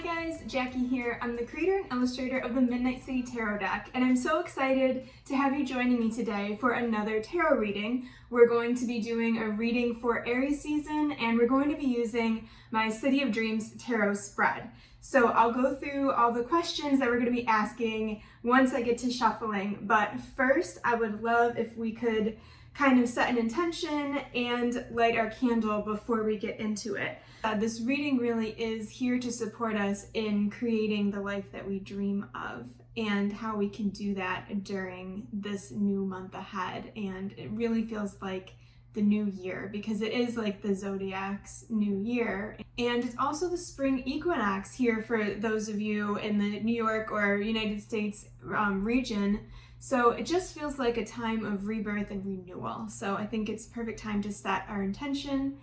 Hi guys, Jackie here. I'm the creator and illustrator of the Midnight City Tarot deck, and I'm so excited to have you joining me today for another tarot reading. We're going to be doing a reading for Aries season, and we're going to be using my City of Dreams tarot spread. So I'll go through all the questions that we're going to be asking once I get to shuffling, but first I would love if we could kind of set an intention and light our candle before we get into it. This reading really is here to support us in creating the life that we dream of and how we can do that during this new month ahead. And it really feels like the new year because it is like the zodiac's new year. And it's also the spring equinox here for those of you in the New York or United States region. So it just feels like a time of rebirth and renewal. So I think it's perfect time to set our intention.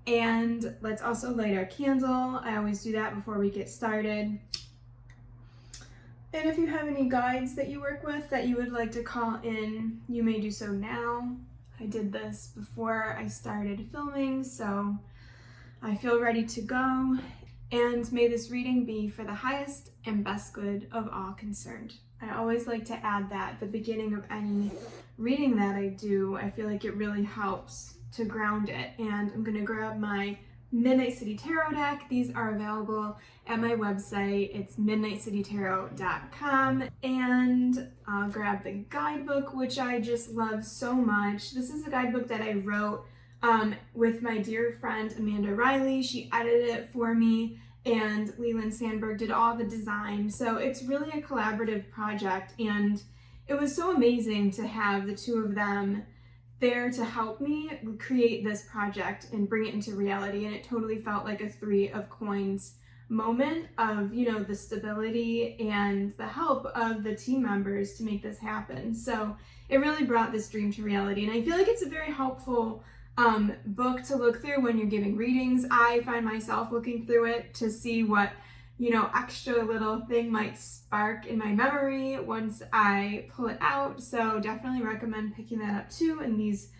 And let's also light our candle. I always do that before we get started. And if you have any guides that you work with that you would like to call in, you may do so now. I did this before I started filming, so I feel ready to go. And may this reading be for the highest and best good of all concerned. I always like to add that at the beginning of any reading that I do. I feel like it really helps to ground it. And I'm going to grab my Midnight City Tarot deck. These are available at my website. It's midnightcitytarot.com. And I'll grab the guidebook, which I just love so much. This is a guidebook that I wrote with my dear friend Amanda Riley. She edited it for me, and Leland Sandberg did all the design. So it's really a collaborative project, and it was so amazing to have the two of them there to help me create this project and bring it into reality. And it totally felt like a Three of Coins moment of, the stability and the help of the team members to make this happen. So it really brought this dream to reality. And I feel like it's a very helpful book to look through when you're giving readings. I find myself looking through it to see what extra little thing might spark in my memory once I pull it out. So definitely recommend picking that up too. And these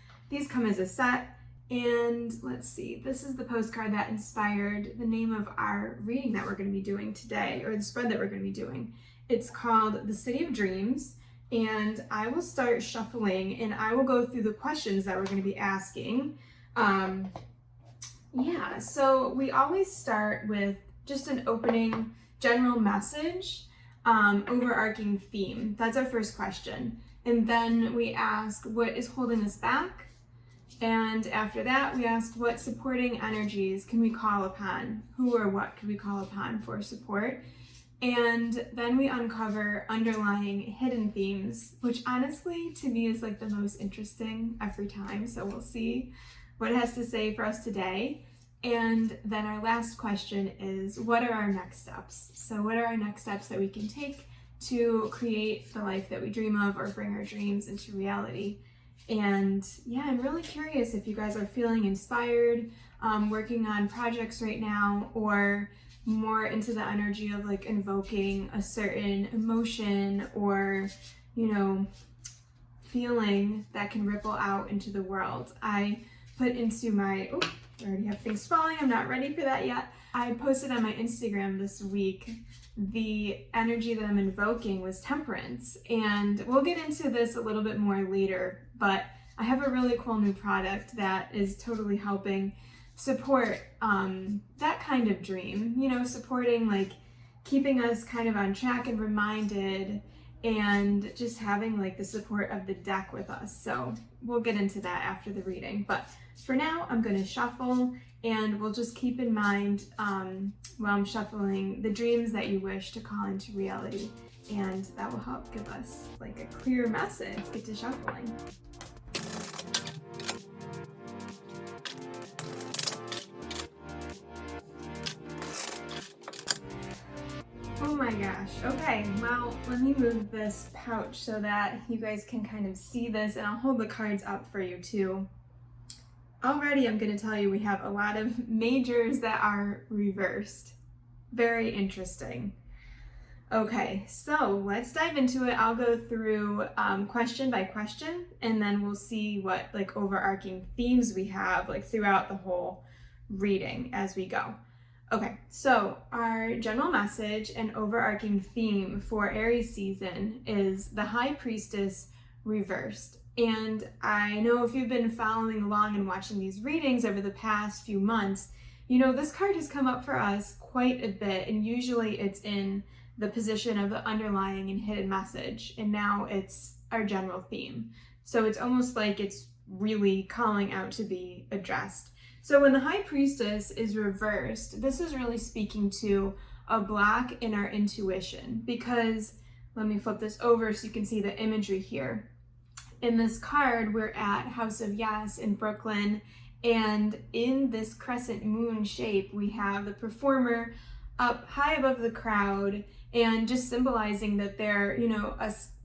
come as a set. And let's see, this is the postcard that inspired the name of our reading that we're going to be doing today, or the spread that we're going to be doing. It's called The City of Dreams. And I will start shuffling and I will go through the questions that we're going to be asking. So we always start with just an opening general message, overarching theme. That's our first question. And then we ask what is holding us back. And after that, we ask what supporting energies can we call upon? Who or what can we call upon for support? And then we uncover underlying hidden themes, which honestly to me is like the most interesting every time. So we'll see what it has to say for us today. And then our last question is, what are our next steps? So what are our next steps that we can take to create the life that we dream of or bring our dreams into reality? And yeah, I'm really curious if you guys are feeling inspired, working on projects right now, or more into the energy of like invoking a certain emotion or, feeling that can ripple out into the world. I put into my, I already have things falling. I'm not ready for that yet. I posted on my Instagram this week the energy that I'm invoking was temperance. And we'll get into this a little bit more later, but I have a really cool new product that is totally helping support that kind of dream, supporting like keeping us kind of on track and reminded, and just having like the support of the deck with us. So we'll get into that after the reading. But for now, I'm going to shuffle, and we'll just keep in mind while I'm shuffling the dreams that you wish to call into reality. And that will help give us like a clear message. Let's get to shuffling. Oh my gosh. Okay, well, let me move this pouch so that you guys can kind of see this, and I'll hold the cards up for you too. Already I'm going to tell you we have a lot of majors that are reversed. Very interesting. Okay, so let's dive into it. I'll go through question by question, and then we'll see what like overarching themes we have like throughout the whole reading as we go. Okay, so our general message and overarching theme for Aries season is the High Priestess reversed. And I know if you've been following along and watching these readings over the past few months, you know this card has come up for us quite a bit, and usually it's in the position of the underlying and hidden message, and now it's our general theme. So it's almost like it's really calling out to be addressed. So when the High Priestess is reversed, this is really speaking to a block in our intuition, because let me flip this over so you can see the imagery here. In this card, we're at House of Yes in Brooklyn, and in this crescent moon shape, we have the performer up high above the crowd, and just symbolizing that they're,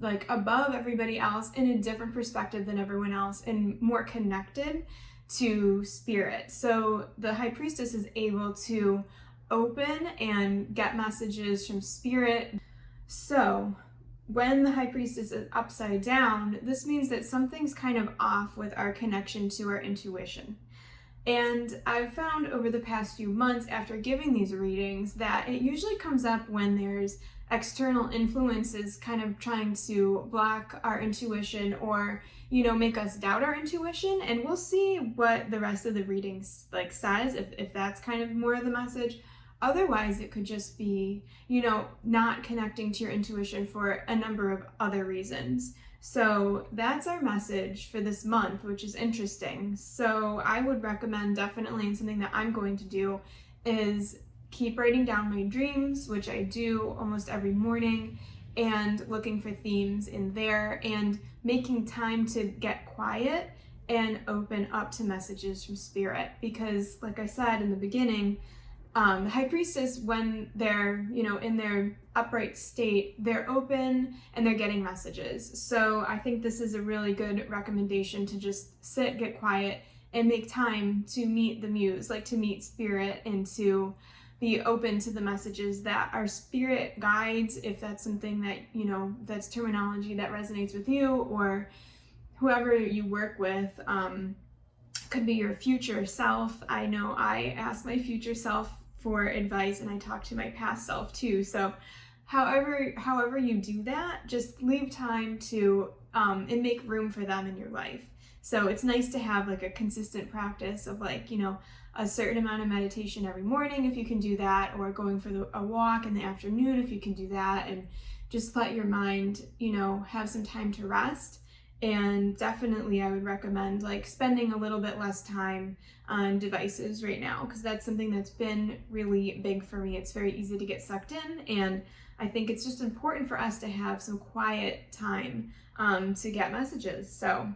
like above everybody else in a different perspective than everyone else and more connected to spirit. So the High Priestess is able to open and get messages from spirit. So when the High Priestess is upside down, this means that something's kind of off with our connection to our intuition. And I've found over the past few months after giving these readings that it usually comes up when there's external influences kind of trying to block our intuition or, make us doubt our intuition. And we'll see what the rest of the readings says, if that's kind of more of the message. Otherwise, it could just be, not connecting to your intuition for a number of other reasons. So that's our message for this month, which is interesting. So I would recommend definitely, and something that I'm going to do is keep writing down my dreams, which I do almost every morning, and looking for themes in there and making time to get quiet and open up to messages from spirit. Because like I said in the beginning, the High Priestess, when they're, in their upright state, they're open and they're getting messages. So I think this is a really good recommendation to just sit, get quiet, and make time to meet the muse, to meet spirit, and to be open to the messages that our spirit guides, if that's something that, that's terminology that resonates with you, or whoever you work with. Could be your future self. I know I ask my future self for advice, and I talk to my past self too. So however you do that, just leave time to and make room for them in your life. So it's nice to have a consistent practice of a certain amount of meditation every morning if you can do that, or going for a walk in the afternoon if you can do that, and just let your mind have some time to rest. And definitely I would recommend spending a little bit less time on devices right now, because that's something that's been really big for me. It's very easy to get sucked in, and I think it's just important for us to have some quiet time to get messages. So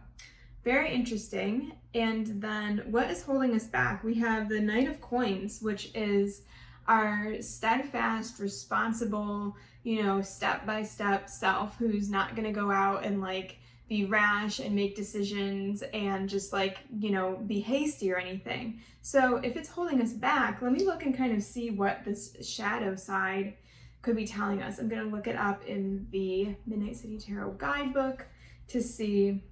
very interesting. And then what is holding us back? We have the Knight of Coins, which is our steadfast, responsible, step-by-step self who's not going to go out and be rash and make decisions and just be hasty or anything. So if it's holding us back, let me look and kind of see what this shadow side could be telling us. I'm going to look it up in the Midnight City Tarot guidebook to see,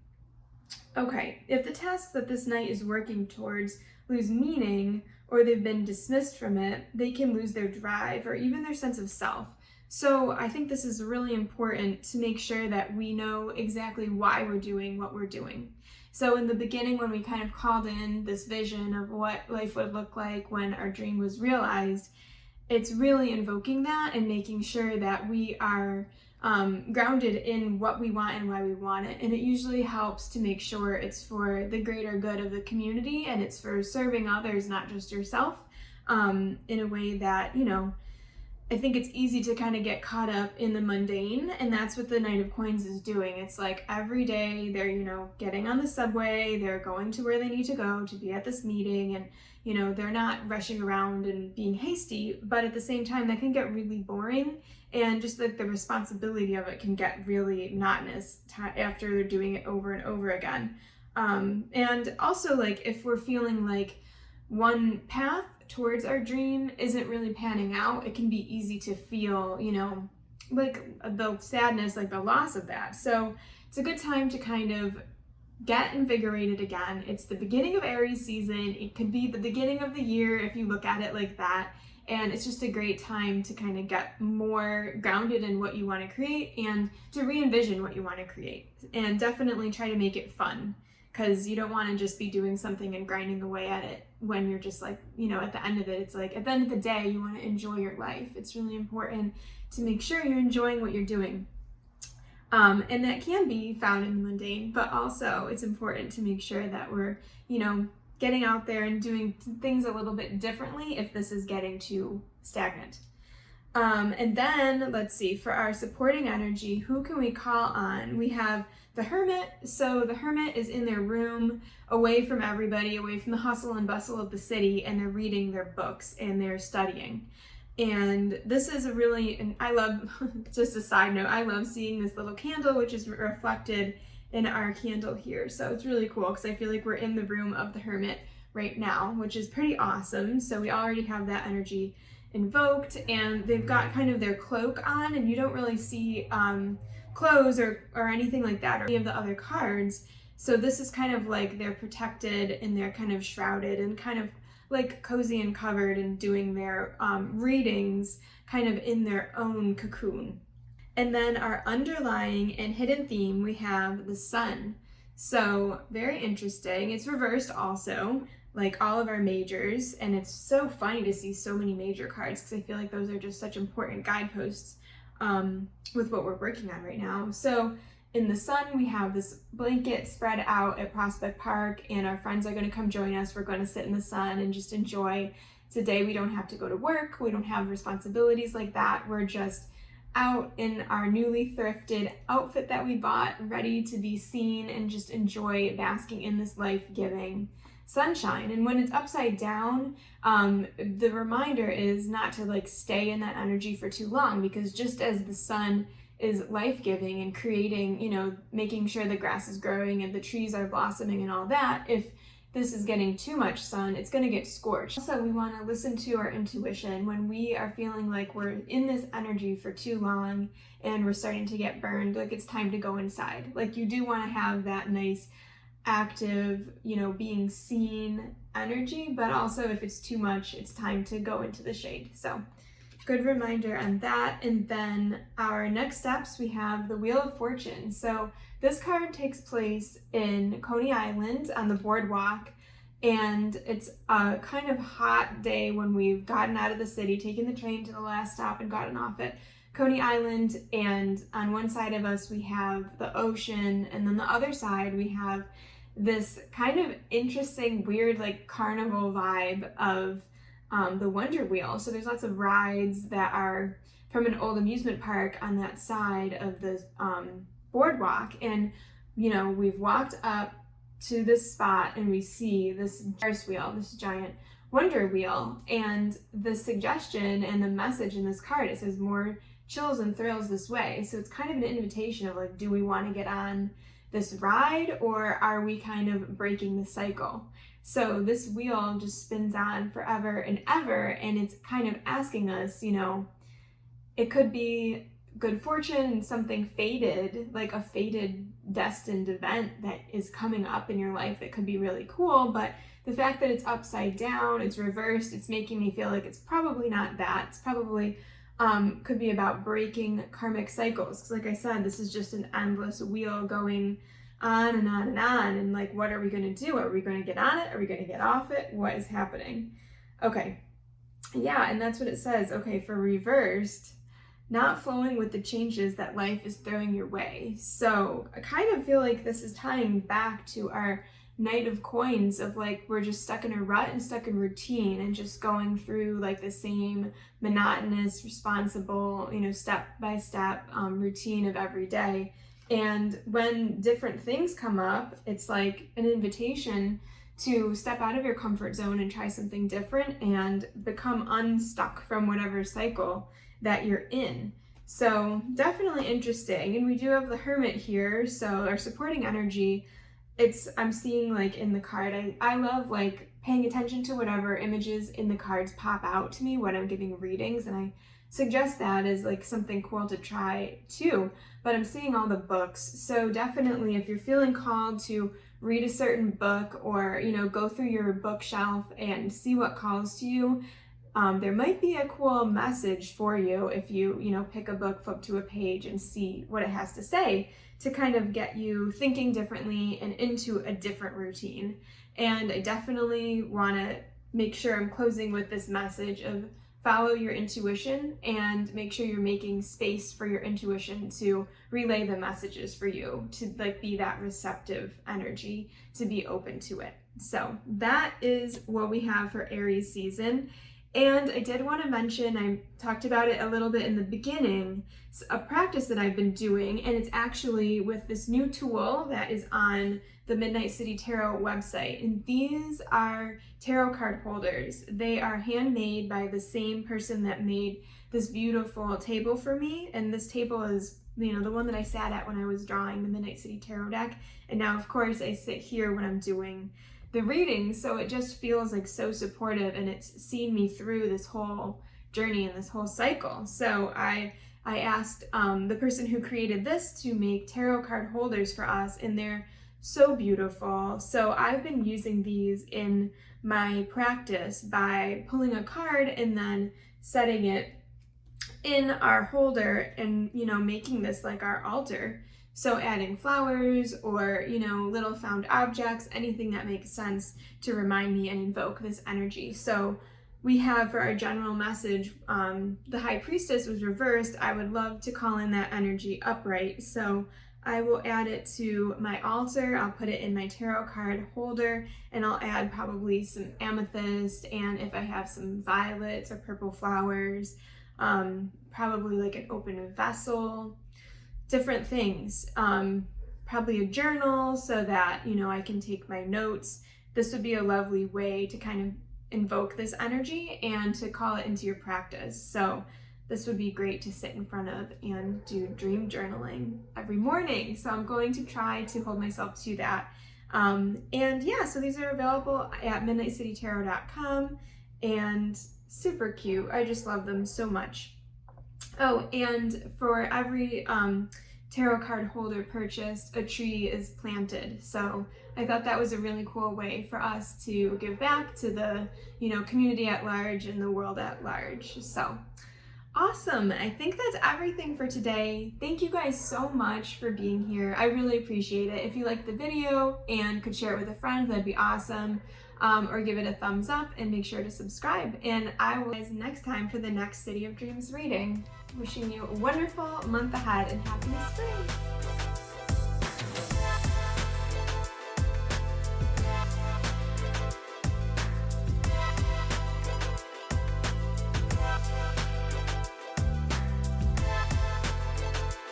okay, if the tasks that this knight is working towards lose meaning, or they've been dismissed from it, they can lose their drive or even their sense of self. So I think this is really important to make sure that we know exactly why we're doing what we're doing. So in the beginning, when we kind of called in this vision of what life would look like when our dream was realized, it's really invoking that and making sure that we are grounded in what we want and why we want it. And it usually helps to make sure it's for the greater good of the community, and it's for serving others, not just yourself, in a way that, I think it's easy to kind of get caught up in the mundane, and that's what the Knight of Coins is doing. It's every day they're, getting on the subway, they're going to where they need to go to be at this meeting, and, they're not rushing around and being hasty, but at the same time, that can get really boring, and just the responsibility of it can get really monotonous after they're doing it over and over again. And also, if we're feeling one path towards our dream isn't really panning out, it can be easy to feel, the sadness, the loss of that. So it's a good time to kind of get invigorated again. It's the beginning of Aries season. It could be the beginning of the year if you look at it like that. And it's just a great time to kind of get more grounded in what you want to create and to re-envision what you want to create. And definitely try to make it fun, because you don't want to just be doing something and grinding away at it when you're just like, at the end of it, it's like at the end of the day, you want to enjoy your life. It's really important to make sure you're enjoying what you're doing. And that can be found in the mundane, but also it's important to make sure that we're, getting out there and doing things a little bit differently if this is getting too stagnant. And then let's see, for our supporting energy, who can we call on? We have the Hermit. So the Hermit is in their room, away from everybody, away from the hustle and bustle of the city, and they're reading their books and they're studying. And this is and I love, just a side note, I love seeing this little candle, which is reflected in our candle here. So it's really cool because I feel like we're in the room of the Hermit right now, which is pretty awesome. So we already have that energy invoked, and they've got kind of their cloak on, and you don't really see clothes or anything like that or any of the other cards. So this is kind of like they're protected and they're kind of shrouded and kind of like cozy and covered and doing their readings kind of in their own cocoon. And then our underlying and hidden theme, we have the sun. So very interesting. It's reversed also, like all of our majors, and it's so funny to see so many major cards because I feel like those are just such important guideposts with what we're working on right now. So in the sun, we have this blanket spread out at Prospect Park, and our friends are going to come join us. We're going to sit in the sun and just enjoy. Today we don't have to go to work. We don't have responsibilities like that. We're just out in our newly thrifted outfit that we bought, ready to be seen and just enjoy basking in this life-giving sunshine. And when it's upside down, the reminder is not to like stay in that energy for too long, because just as the sun is life-giving and creating, making sure the grass is growing and the trees are blossoming and all that, if this is getting too much sun, it's going to get scorched. Also, we want to listen to our intuition when we are feeling like we're in this energy for too long and we're starting to get burned, like it's time to go inside. Like you do want to have that nice active, being seen energy, but also if it's too much, it's time to go into the shade. So good reminder on that. And then our next steps, we have the Wheel of Fortune. So this card takes place in Coney Island on the boardwalk, and it's a kind of hot day when we've gotten out of the city, taken the train to the last stop and gotten off at Coney Island. And on one side of us, we have the ocean, and then the other side, we have this kind of interesting, weird, like carnival vibe of the Wonder Wheel. So there's lots of rides that are from an old amusement park on that side of the boardwalk. And, we've walked up to this spot and we see this Ferris wheel, this giant Wonder Wheel. And the suggestion and the message in this card, it says more chills and thrills this way. So it's kind of an invitation of like, do we want to get on this ride, or are we kind of breaking the cycle? So this wheel just spins on forever and ever, and it's kind of asking us, it could be good fortune and something fated, like a fated destined event that is coming up in your life that could be really cool, but the fact that it's upside down, it's reversed, it's making me feel like it's probably not that. It's probably could be about breaking karmic cycles. Because like I said, this is just an endless wheel going on and on and on. And like, what are we going to do? Are we going to get on it? Are we going to get off it? What is happening? Okay. Yeah, and that's what it says. Okay, for reversed, not flowing with the changes that life is throwing your way. So I kind of feel like this is tying back to our Knight of Coins of like, we're just stuck in a rut and stuck in routine and just going through like the same monotonous, responsible, step by step routine of every day. And when different things come up, it's like an invitation to step out of your comfort zone and try something different and become unstuck from whatever cycle that you're in. So definitely interesting. And we do have the Hermit here. So our supporting energy, I'm seeing like in the card, I love like paying attention to whatever images in the cards pop out to me when I'm giving readings, and I suggest that as like something cool to try too. But I'm seeing all the books, so definitely if you're feeling called to read a certain book or go through your bookshelf and see what calls to you, there might be a cool message for you if you pick a book, flip to a page, and see what it has to say to kind of get you thinking differently and into a different routine. And I definitely want to make sure I'm closing with this message of follow your intuition and make sure you're making space for your intuition to relay the messages for you, to like be that receptive energy, to be open to it. So that is what we have for Aries season. And I did want to mention, I talked about it a little bit in the beginning, a practice that I've been doing, and it's actually with this new tool that is on the Midnight City Tarot website. And these are tarot card holders. They are handmade by the same person that made this beautiful table for me. And this table is, the one that I sat at when I was drawing the Midnight City Tarot deck. And now, of course, I sit here when I'm doing the reading, so it just feels like so supportive, and it's seen me through this whole journey and this whole cycle. So I asked the person who created this to make tarot card holders for us, and they're so beautiful. So I've been using these in my practice by pulling a card and then setting it in our holder and making this like our altar. So adding flowers or, little found objects, anything that makes sense to remind me and invoke this energy. So we have for our general message, the High Priestess was reversed. I would love to call in that energy upright. So I will add it to my altar. I'll put it in my tarot card holder, and I'll add probably some amethyst, and if I have some violets or purple flowers, probably like an open vessel, different things, probably a journal so that I can take my notes. This would be a lovely way to kind of invoke this energy and to call it into your practice. So this would be great to sit in front of and do dream journaling every morning. So I'm going to try to hold myself to that. And yeah, so these are available at midnightcitytarot.com and super cute. I just love them so much. Oh, and for every tarot card holder purchased, a tree is planted. So I thought that was a really cool way for us to give back to the, community at large and the world at large. So awesome. I think that's everything for today. Thank you guys so much for being here. I really appreciate it. If you liked the video and could share it with a friend, that'd be awesome. Or give it a thumbs up and make sure to subscribe. And I will see you guys next time for the next City of Dreams reading. Wishing you a wonderful month ahead and happy spring.